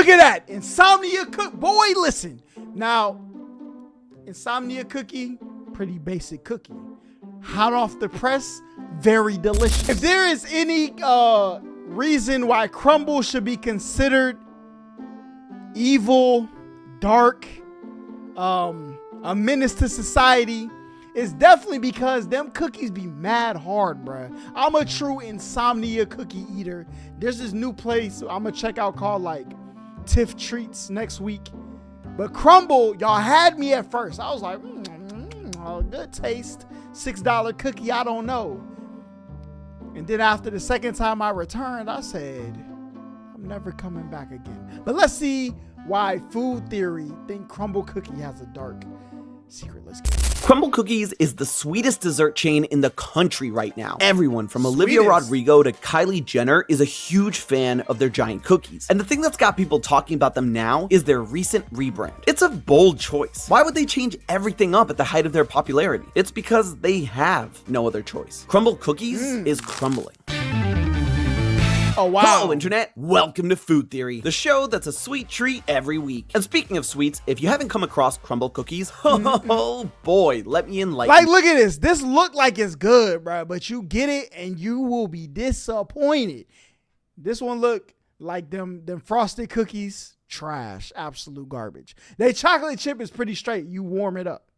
Look at that. Insomnia Cookie. Boy, listen. Now, Insomnia Cookie, pretty basic cookie. Hot off the press, very delicious. If there is any reason why Crumbl should be considered evil, dark, a menace to society, it's definitely because them cookies be mad hard, bruh. I'm a true insomnia cookie eater. There's this new place I'm gonna check out called like Tiff Treats next week. But Crumbl, y'all had me at first. I was like, good taste. $6 cookie, I don't know. And then after the second time I returned, I said, I'm never coming back again. But let's see why Food Theory think Crumbl Cookie has a dark secret. Let's get it. Crumbl Cookies is the sweetest dessert chain in the country right now. Everyone from Olivia Rodrigo to Kylie Jenner is a huge fan of their giant cookies. And the thing that's got people talking about them now is their recent rebrand. It's a bold choice. Why would they change everything up at the height of their popularity? It's because they have no other choice. Crumbl Cookies is crumbling. Oh, wow. Hello, Internet. Welcome to Food Theory, the show that's a sweet treat every week. And speaking of sweets, if you haven't come across Crumbl Cookies, oh boy, let me enlighten you. Like, look at this. This look like it's good, bro, but you get it and you will be disappointed. This one look like them frosted cookies, trash, absolute garbage. Their chocolate chip is pretty straight. You warm it up.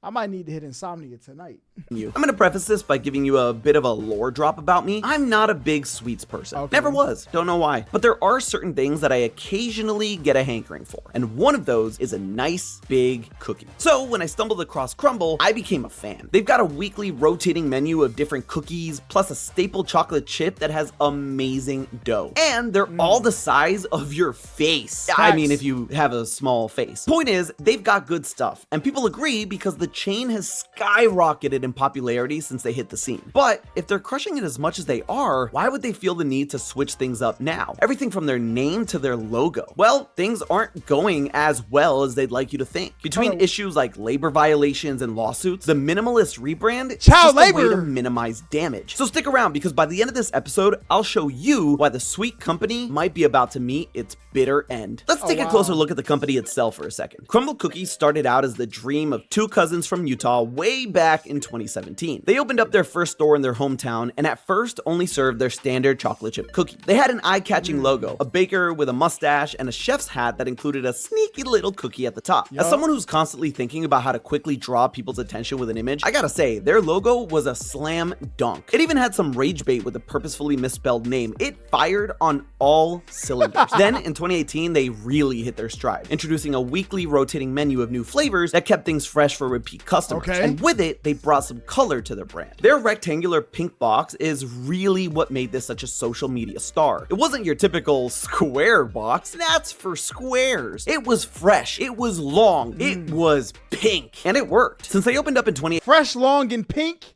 I might need to hit insomnia tonight. I'm gonna preface this by giving you a bit of a lore drop about me. I'm not a big sweets person. Okay. Never was. Don't know why. But there are certain things that I occasionally get a hankering for. And one of those is a nice big cookie. So when I stumbled across Crumbl, I became a fan. They've got a weekly rotating menu of different cookies, plus a staple chocolate chip that has amazing dough. And they're all the size of your face. Facts. I mean, if you have a small face. Point is, they've got good stuff. And people agree because the chain has skyrocketed in popularity since they hit the scene. But if they're crushing it as much as they are, why would they feel the need to switch things up now? Everything from their name to their logo. Well, things aren't going as well as they'd like you to think. Between issues like labor violations and lawsuits, the minimalist rebrand is just a way to minimize damage. So stick around, because by the end of this episode, I'll show you why the sweet company might be about to meet its bitter end. Let's take a closer look at the company itself for a second. Crumbl Cookies started out as the dream of two cousins from Utah way back in 2017. They opened up their first store in their hometown and at first only served their standard chocolate chip cookie. They had an eye-catching logo, a baker with a mustache and a chef's hat that included a sneaky little cookie at the top. As someone who's constantly thinking about how to quickly draw people's attention with an image, I gotta say, their logo was a slam dunk. It even had some rage bait with a purposefully misspelled name. It fired on all cylinders. Then in 2018, they really hit their stride, introducing a weekly rotating menu of new flavors that kept things fresh for repeat customers. And with it, they brought some color to their brand. Their rectangular pink box is really what made this such a social media star. It wasn't your typical square box, that's for squares. It was fresh, it was long, it was pink, and it worked. Since they opened up in 2018, fresh, long, and pink.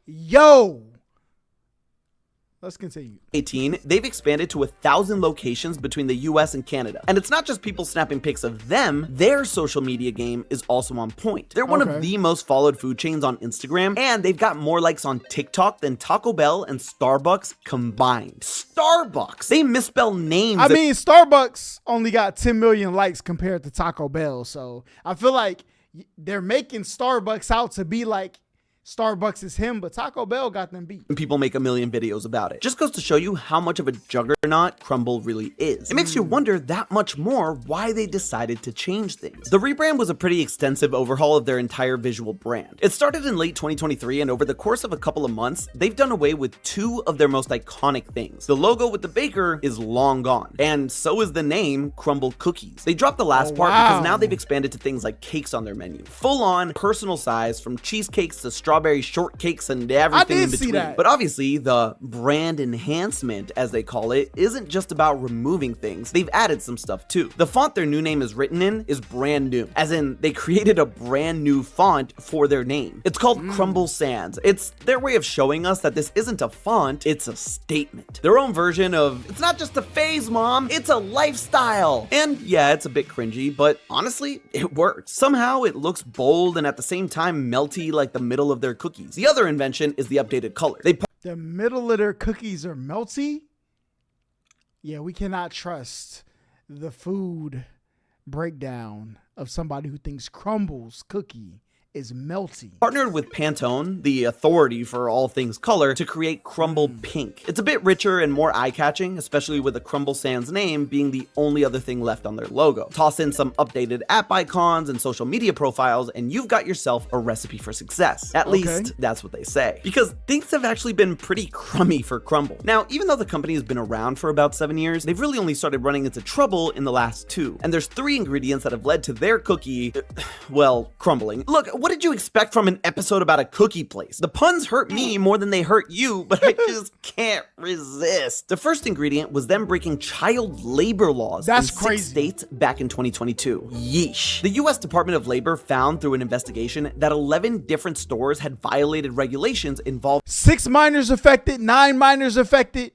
Yo. Let's continue. They've expanded to 1,000 locations between the US and Canada. And it's not just people snapping pics of them, their social media game is also on point. They're one of the most followed food chains on Instagram, and they've got more likes on TikTok than Taco Bell and Starbucks combined. Starbucks! They misspell names. I mean, Starbucks only got 10 million likes compared to Taco Bell, so I feel like they're making Starbucks out to be like Starbucks is him, but Taco Bell got them beat. And people make a million videos about it. Just goes to show you how much of a juggernaut Crumbl really is. It makes you wonder that much more why they decided to change things. The rebrand was a pretty extensive overhaul of their entire visual brand. It started in late 2023, and over the course of a couple of months, they've done away with two of their most iconic things. The logo with the baker is long gone, and so is the name Crumbl Cookies. They dropped the last part because now they've expanded to things like cakes on their menu. Full on, personal size, from cheesecakes to strawberry shortcakes and everything in between. But obviously, the brand enhancement, as they call it, isn't just about removing things. They've added some stuff too. The font their new name is written in is brand new, as in they created a brand new font for their name. It's called Crumbl Sans. It's their way of showing us that this isn't a font, it's a statement. Their own version of, it's not just a phase, mom, it's a lifestyle. And yeah, it's a bit cringy, but honestly, it works. Somehow it looks bold and at the same time melty like the middle of their cookies. The other invention is the updated color. The middle of their cookies are melty. Yeah, we cannot trust the food breakdown of somebody who thinks Crumbl cookie is melty. Partnered with Pantone, the authority for all things color, to create Crumbl Pink. It's a bit richer and more eye-catching, especially with the Crumbl Sans name being the only other thing left on their logo. Toss in some updated app icons and social media profiles, and you've got yourself a recipe for success. At least, that's what they say. Because things have actually been pretty crummy for Crumbl. Now, even though the company has been around for about 7 years, they've really only started running into trouble in the last 2. And there's 3 ingredients that have led to their cookie, well, crumbling. Look, what did you expect from an episode about a cookie place? The puns hurt me more than they hurt you, but I just can't resist. The first ingredient was them breaking child labor laws in 6 states back in 2022. Yeesh. The US Department of Labor found through an investigation that 11 different stores had violated regulations involving 6 minors affected, 9 minors affected.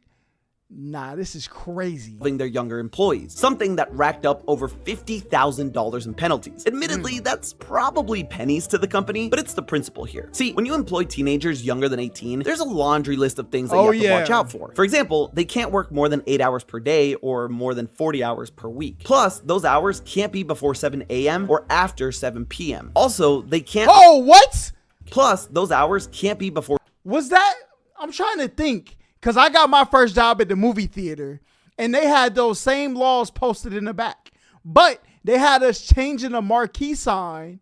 Nah, this is crazy. Their younger employees, something that racked up over $50,000 in penalties. Admittedly, that's probably pennies to the company, but it's the principle here. See, when you employ teenagers younger than 18, there's a laundry list of things that you have to watch out for. For example, they can't work more than 8 hours per day or more than 40 hours per week. Plus, those hours can't be before 7 a.m. or after 7 p.m. Also, they can't... Oh, what? Plus, those hours can't be before... Was that... I'm trying to think. Because I got my first job at the movie theater, and they had those same laws posted in the back. But they had us changing the marquee sign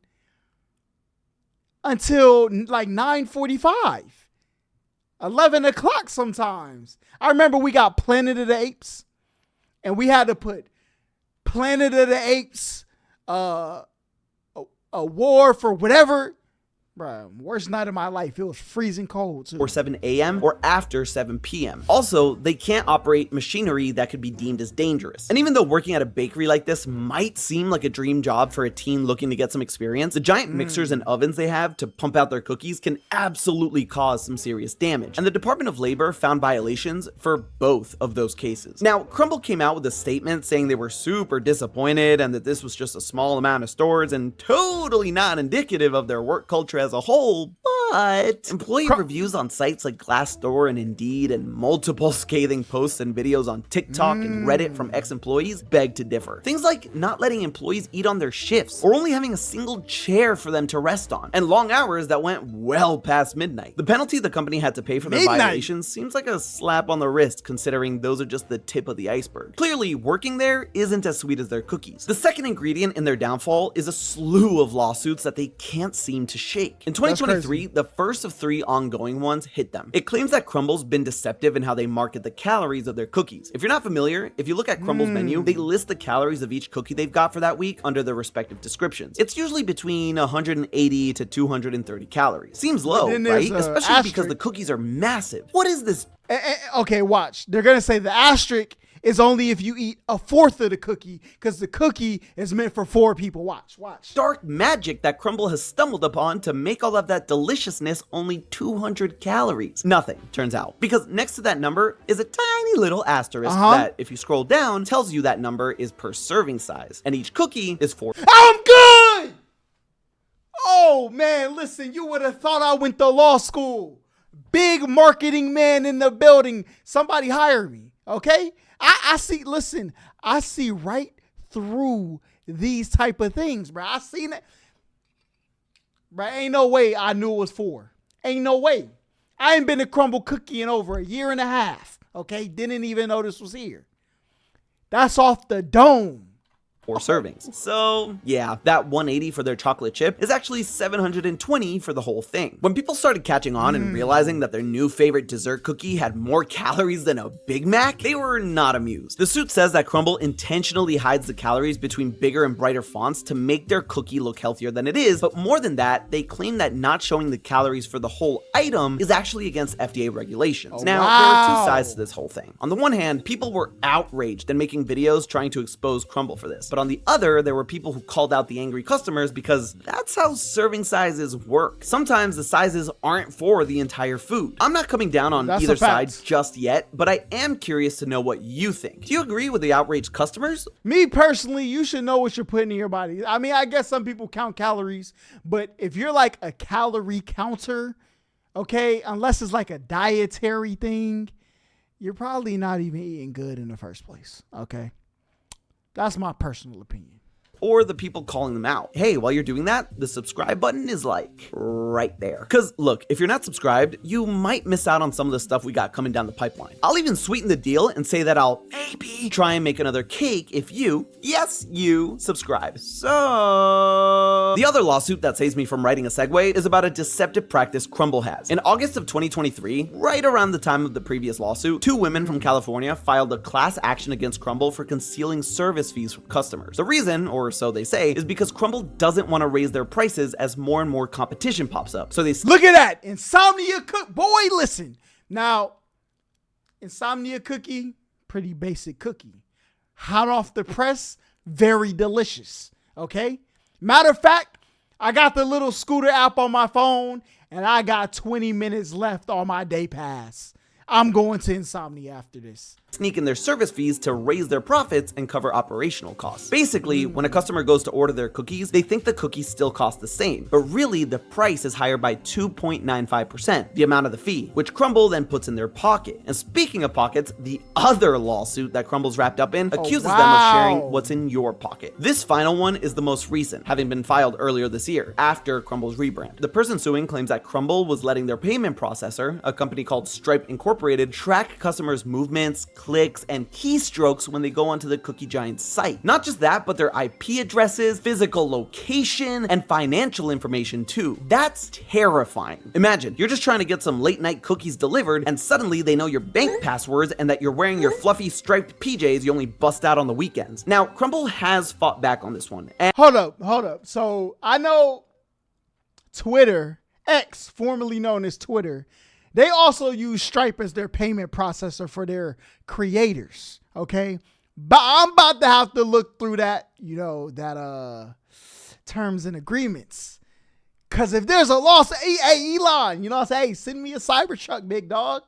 until like 9:45, 11 o'clock sometimes. I remember we got Planet of the Apes, and we had to put Planet of the Apes, a war for whatever. Bro, worst night of my life. It was freezing cold too. Or 7 a.m. or after 7 p.m. Also, they can't operate machinery that could be deemed as dangerous. And even though working at a bakery like this might seem like a dream job for a teen looking to get some experience, the giant mixers and ovens they have to pump out their cookies can absolutely cause some serious damage. And the Department of Labor found violations for both of those cases. Now, Crumbl came out with a statement saying they were super disappointed and that this was just a small amount of stores and totally not indicative of their work culture as a whole, but employee reviews on sites like Glassdoor and Indeed and multiple scathing posts and videos on TikTok and Reddit from ex-employees beg to differ. Things like not letting employees eat on their shifts or only having a single chair for them to rest on and long hours that went well past midnight. The penalty the company had to pay for their violations seems like a slap on the wrist considering those are just the tip of the iceberg. Clearly, working there isn't as sweet as their cookies. The second ingredient in their downfall is a slew of lawsuits that they can't seem to shake. In 2023, the first of 3 ongoing ones hit them. It claims that Crumbl's been deceptive in how they market the calories of their cookies. If you're not familiar, if you look at Crumbl's menu, they list the calories of each cookie they've got for that week under their respective descriptions. It's usually between 180 to 230 calories. Seems low, right? Especially because the cookies are massive. What is this? Okay, watch. They're going to say the asterisk is only if you eat a fourth of the cookie because the cookie is meant for 4 people. Watch. Dark magic that Crumbl has stumbled upon to make all of that deliciousness only 200 calories. Nothing, turns out. Because next to that number is a tiny little asterisk that, if you scroll down, tells you that number is per serving size. And each cookie is 4. I'm good! Oh, man, listen, you would have thought I went to law school. Big marketing man in the building. Somebody hire me, okay? I see, listen, I see right through these type of things, bro. I seen it. Bro, ain't no way I knew it was 4. Ain't no way. I ain't been to Crumbl Cookie in over a year and a half, okay? Didn't even know this was here. That's off the dome. 4 servings. So yeah, that 180 for their chocolate chip is actually 720 for the whole thing. When people started catching on and realizing that their new favorite dessert cookie had more calories than a Big Mac, they were not amused. The suit says that Crumbl intentionally hides the calories between bigger and brighter fonts to make their cookie look healthier than it is, but more than that, they claim that not showing the calories for the whole item is actually against FDA regulations. Now, there are 2 sides to this whole thing. On the one hand, people were outraged and making videos trying to expose Crumbl for this. But on the other, there were people who called out the angry customers because that's how serving sizes work. Sometimes the sizes aren't for the entire food. I'm not coming down on either side just yet, but I am curious to know what you think. Do you agree with the outraged customers? Me personally, you should know what you're putting in your body. I mean, I guess some people count calories, but if you're like a calorie counter, okay, unless it's like a dietary thing, you're probably not even eating good in the first place, okay? That's my personal opinion. Or the people calling them out. Hey, while you're doing that, the subscribe button is like right there. Because look, if you're not subscribed, you might miss out on some of the stuff we got coming down the pipeline. I'll even sweeten the deal and say that I'll maybe try and make another cake if you, yes, you, subscribe. So, the other lawsuit that saves me from writing a segue is about a deceptive practice Crumbl has. In August of 2023, right around the time of the previous lawsuit, 2 women from California filed a class action against Crumbl for concealing service fees from customers. The reason, or so they say, is because Crumbl doesn't want to raise their prices as more and more competition pops up. So they look at that Insomnia boy. Listen now, Insomnia cookie, pretty basic cookie, hot off the press, very delicious. Okay, matter of fact, I got the little scooter app on my phone, and I got 20 minutes left on my day pass. I'm going to Insomnia after this. Sneak in their service fees to raise their profits and cover operational costs. Basically, when a customer goes to order their cookies, they think the cookies still cost the same, but really the price is higher by 2.95%, the amount of the fee, which Crumbl then puts in their pocket. And speaking of pockets, the other lawsuit that Crumbl's wrapped up in accuses them of sharing what's in your pocket. This final one is the most recent, having been filed earlier this year, after Crumbl's rebrand. The person suing claims that Crumbl was letting their payment processor, a company called Stripe Incorporated, track customers' movements, clicks, and keystrokes when they go onto the Cookie Giant's site. Not just that, but their IP addresses, physical location, and financial information too. That's terrifying. Imagine, you're just trying to get some late night cookies delivered, and suddenly they know your bank passwords and that you're wearing your fluffy striped PJs you only bust out on the weekends. Now, Crumbl has fought back on this one. And Hold up. So I know Twitter, X, formerly known as Twitter, they also use Stripe as their payment processor for their creators, okay? But I'm about to have to look through that, terms and agreements. Because if there's a loss, hey, Elon, hey, send me a Cybertruck, big dog.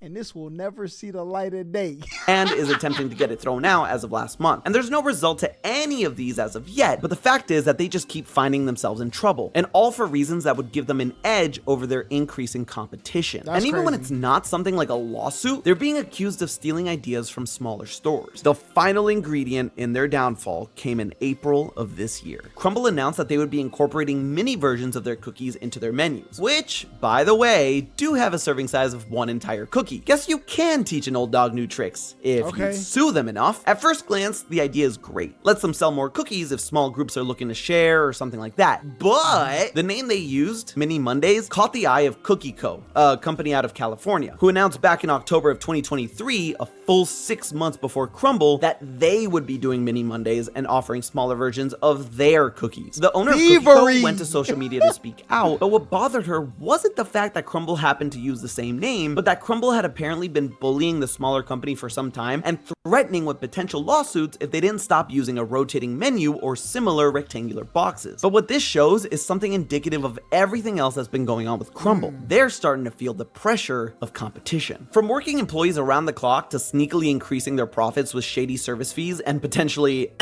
And this will never see the light of day. and is attempting to get it thrown out as of last month. And there's no result to any of these as of yet, but the fact is that they just keep finding themselves in trouble, and all for reasons that would give them an edge over their increasing competition. That's and even when crazy. it's not something like a lawsuit, they're being accused of stealing ideas from smaller stores. The final ingredient in their downfall came in April of this year. Crumbl announced that they would be incorporating mini versions of their cookies into their menus, which, by the way, do have a serving size of 1 entire cookie. Guess you can teach an old dog new tricks if you sue them enough. At first glance, the idea is great. Lets them sell more cookies if small groups are looking to share or something like that. But the name they used, Mini Mondays, caught the eye of Cookie Co., a company out of California, who announced back in October of 2023, a full 6 months before Crumbl, that they would be doing Mini Mondays and offering smaller versions of their cookies. The owner of Cookie Co. went to social media to speak out, but what bothered her wasn't the fact that Crumbl happened to use the same name, but that Crumbl had apparently been bullying the smaller company for some time and threatening with potential lawsuits if they didn't stop using a rotating menu or similar rectangular boxes. But what this shows is something indicative of everything else that's been going on with Crumbl. They're starting to feel the pressure of competition. From working employees around the clock to sneakily increasing their profits with shady service fees and potentially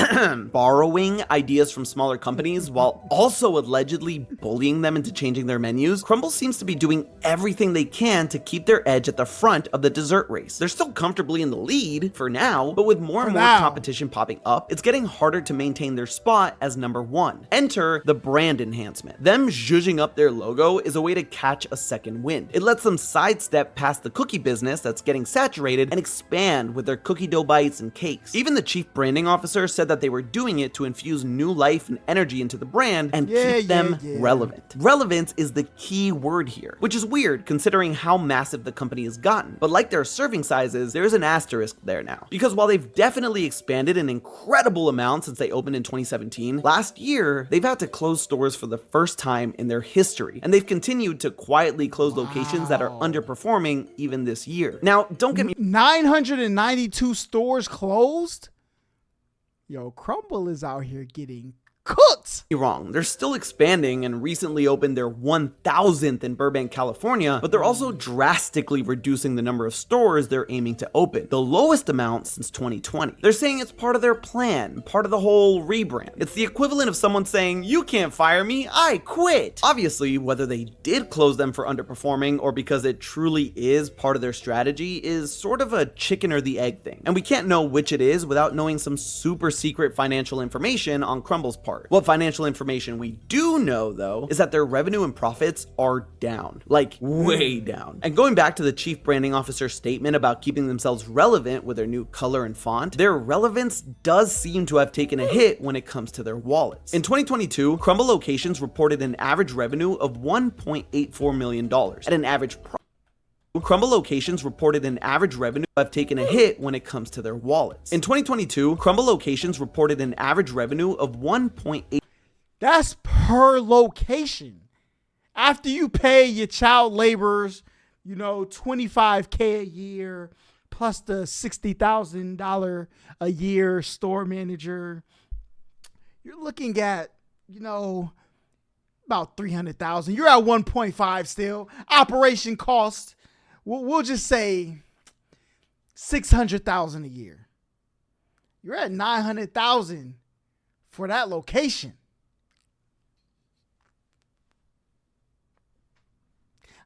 borrowing ideas from smaller companies while also allegedly bullying them into changing their menus, Crumbl seems to be doing everything they can to keep their edge at the front of the dessert race. They're still comfortably in the lead for now, but with more and more competition popping up, it's getting harder to maintain their spot as number one. Enter the brand enhancement. Them zhuzhing up their logo is a way to catch a second wind. It lets them sidestep past the cookie business that's getting saturated and expand with their cookie dough bites and cakes. Even the chief branding officer said that they were doing it to infuse new life and energy into the brand and keep them relevant. Relevance is the key word here, which is weird considering how massive the company has gotten. But like their serving sizes, there's an asterisk there now. Because while they've definitely expanded an incredible amount since they opened in 2017, last year, they've had to close stores for the first time in their history. And they've continued to quietly close locations that are underperforming even this year. Now, don't get me 992 stores closed? Yo, Crumbl is out here getting cooked. Wrong. They're still expanding and recently opened their 1000th in Burbank, California, but they're also drastically reducing the number of stores they're aiming to open, the lowest amount since 2020. They're saying it's part of their plan, part of the whole rebrand. It's the equivalent of someone saying, "You can't fire me, I quit." Obviously, whether they did close them for underperforming or because it truly is part of their strategy is sort of a chicken or the egg thing. And we can't know which it is without knowing some super secret financial information on Crumbl's part. What financial information we do know, though, is that their revenue and profits are down, like way down. And going back to the chief branding officer's statement about keeping themselves relevant with their new color and font, their relevance does seem to have taken a hit when it comes to their wallets. In 2022, Crumbl locations reported an average revenue of $1.84 million at an average Crumbl locations reported an average revenue have taken a hit when it comes to their wallets. In 2022, Crumbl locations reported an average revenue of 1.8. That's per location. After you pay your child laborers, you know, $25K a year, plus the $60,000 a year store manager, you're looking at, you know, about $300,000. You're at 1.5 still. Operation cost, we'll just say $600,000 a year. You're at $900,000 for that location.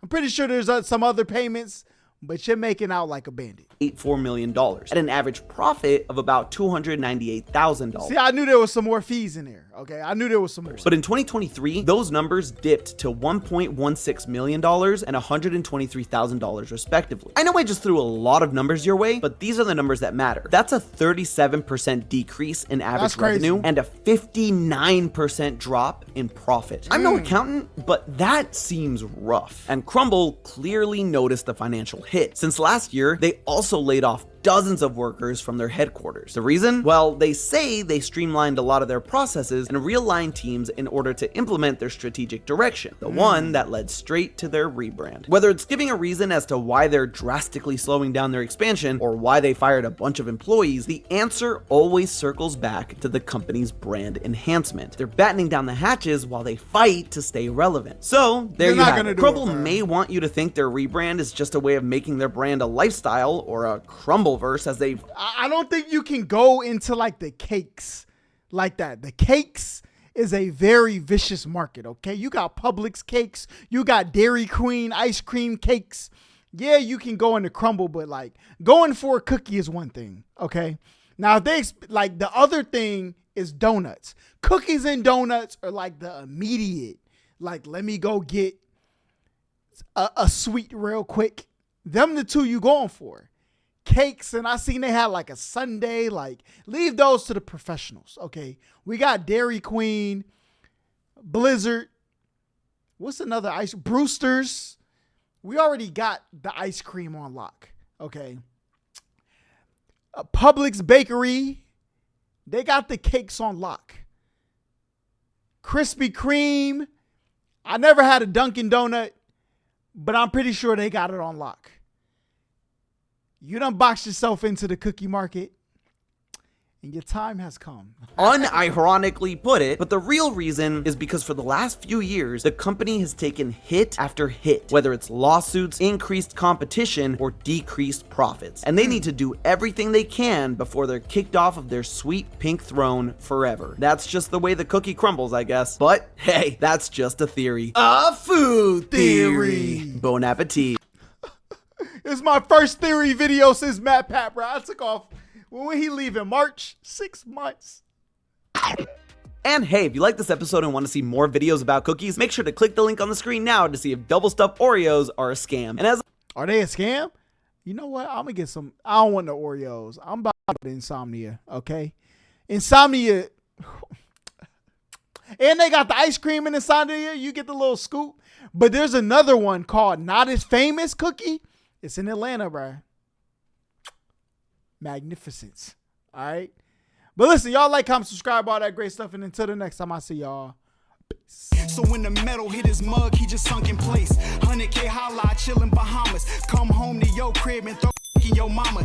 I'm pretty sure there's some other payments, but you're making out like a bandit. $4 million at an average profit of about $298,000. See, I knew there was some more fees in there. Okay, I knew there was some more. But in 2023, those numbers dipped to $1.16 million and $123,000 respectively. I know I just threw a lot of numbers your way, but these are the numbers that matter. That's a 37% decrease in average revenue and a 59% drop in profit. I'm no accountant, but that seems rough. And Crumbl clearly noticed the financial hit. Since last year, they also laid off dozens of workers from their headquarters. The reason? Well, they say they streamlined a lot of their processes and realigned teams in order to implement their strategic direction, the one that led straight to their rebrand. Whether it's giving a reason as to why they're drastically slowing down their expansion or why they fired a bunch of employees, the answer always circles back to the company's brand enhancement. They're battening down the hatches while they fight to stay relevant. So there you have it. Crumbl may want you to think their rebrand is just a way of making their brand a lifestyle or a Crumbl verse, as they've. I don't think you can go into like the cakes like that. The cakes is a very vicious market. Okay, you got Publix cakes, you got Dairy Queen ice cream cakes. Yeah, you can go into Crumbl, but like going for a cookie is one thing. Okay, now they like the other thing is donuts. Cookies and donuts are like the immediate. Like, let me go get a sweet real quick. Them the two you going for. Cakes, and I seen they had like a sundae. Like, leave those to the professionals. Okay, we got Dairy Queen, Blizzard. What's another ice? Brewster's. We already got the ice cream on lock. Okay, Publix Bakery, they got the cakes on lock. Krispy Kreme, I never had a Dunkin' Donut, but I'm pretty sure they got it on lock. You done boxed yourself into the cookie market, and your time has come. Unironically put it, but the real reason is because for the last few years, the company has taken hit after hit, whether it's lawsuits, increased competition, or decreased profits. And they need to do everything they can before they're kicked off of their sweet pink throne forever. That's just the way the cookie crumbles, I guess. But hey, that's just a theory. A food theory. Bon appetit. It's my first theory video since Matt Pat, bro. I took off. When he leave in March? 6 months. And hey, if you like this episode and want to see more videos about cookies, make sure to click the link on the screen now to see if double stuffed Oreos are a scam. And are they a scam? You know what? I'm gonna get some. I don't want the Oreos. I'm about to Insomnia. Okay, Insomnia. And they got the ice cream in Insomnia. You get the little scoop. But there's another one called Not As Famous Cookie. It's in Atlanta, bro. Magnificence. All right. But listen, y'all like, comment, subscribe, all that great stuff. And until the next time I see y'all, peace. So when the metal hit his mug, he just sunk in place. 100K Holla, chillin' Bahamas. Come home to your crib and throw in your mama.